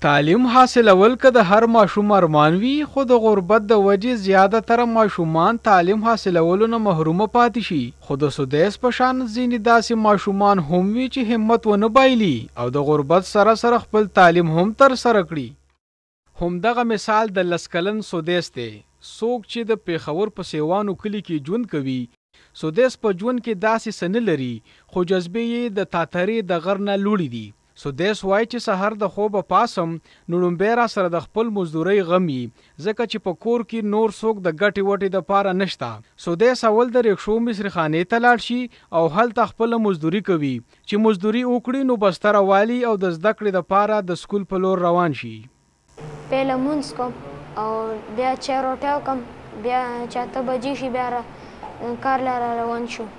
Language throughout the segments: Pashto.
تعلیم حاصلول که د هر ماشوم ارمان وي، خو د غربت د وجې زیاتره ماشومان تعلیم حاصلولو نه محرومه پاتې شي. خو د سدیس په شان ځینې داسې ماشومان هم وي چې همت ونه بایلي او د غربت سره سره خپل تعلیم هم ترسره کړي. همدغه مثال د 10 کلن سدیس دی. څوک چې د پیښور په سیوانو کلي کې ژوند کوي، سدیس په ژوند کې داسې څه نه لري، خو جذبې یې د تاترې د غر نه لوړې دي. سدیس وایي چې سحر د خوبه پاسم نو لومبی را سره د خپل مزدورۍ غم وي، ځکه چې په کور کې نور څوک د ګټې وټې دپاره نشته. سدیس اول د رکشو مصري خانې ته لاړ شي او هلته خپله مزدوري کوي. چې مزدوري وکړي نو بستره والي او د زده کړې دپاره د سکول په لور روان شي. پیله مونځ کوم او بیا چای روټۍ وکړم، بیا چې 8 بجې شي بیا کار له روان شو.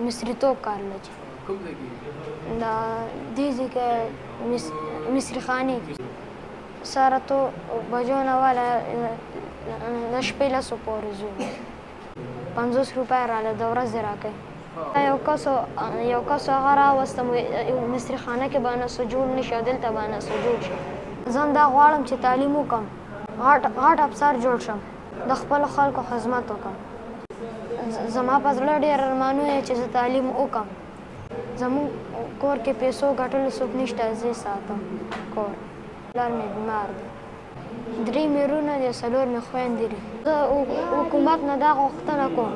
مصریتوب کار له چې کوم ځای کې دا دې ځای کې مصري خانې سره تو بجو نه والا د شپې 10 پورې ځو 50 روپۍ راله د ورځې راکوي. یو کس هغه راوستم مصري خانه کې به نسو جوړ نشي او دلته به نسو جوړ شي. زه دا غواړم چې تعلیم وکړم، غټ افسر جوړ شم، د خپلو خلکو خدمت وکړم. زما په زړه ډېر ارمانونه چې زه تعلیم وکړم. زموږ کور کې پیسو ګټلو څوک نشته، زه ساتم کور. پلار مې بیمار دی، 3 مېرونه دي، 4 مې خویندې دي. زه حکومت نه دا غوښتنه کوم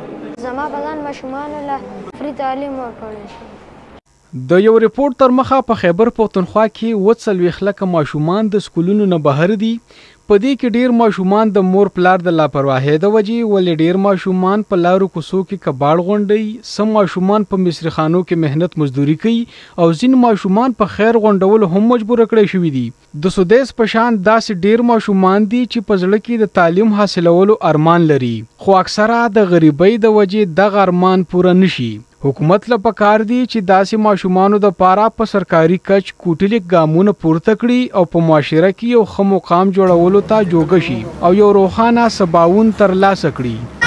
زما په ځان ماشومانو له فري تعلیم ورکړی شي. د یو ریپورت تر مخه په خیبر پښتونخوا کې 40 لکه ماشومان د سکولونو نه بهر دي. په دې کې ډیر ماشومان د مور پلار د لاپرواهۍ د وجې، ولې ډیر ماشومان په لارو کوڅو کې کباړ غونډوي، سم ماشومان په مصري خانو کې مهنت مزدوري کوي او ځینې ماشومان په خیر غونډولو هم مجبوره کړی شوي دي. د سدیس په شان داسې ډیر ماشومان دي چې په زړه کې د تعلیم حاصلولو ارمان لري، خو اکثره د غریبۍ د وجې دغه ارمان پوره نشي. حکومت له پکار دی چې داسې ماشومانو د پاره په سرکاري کچ کوټلیک ګامونه پورته کړي او په معاشره کې یو ښه مقام جوړولو ته جوګه شي او یو روښانه سباوون ترلاسه کړي.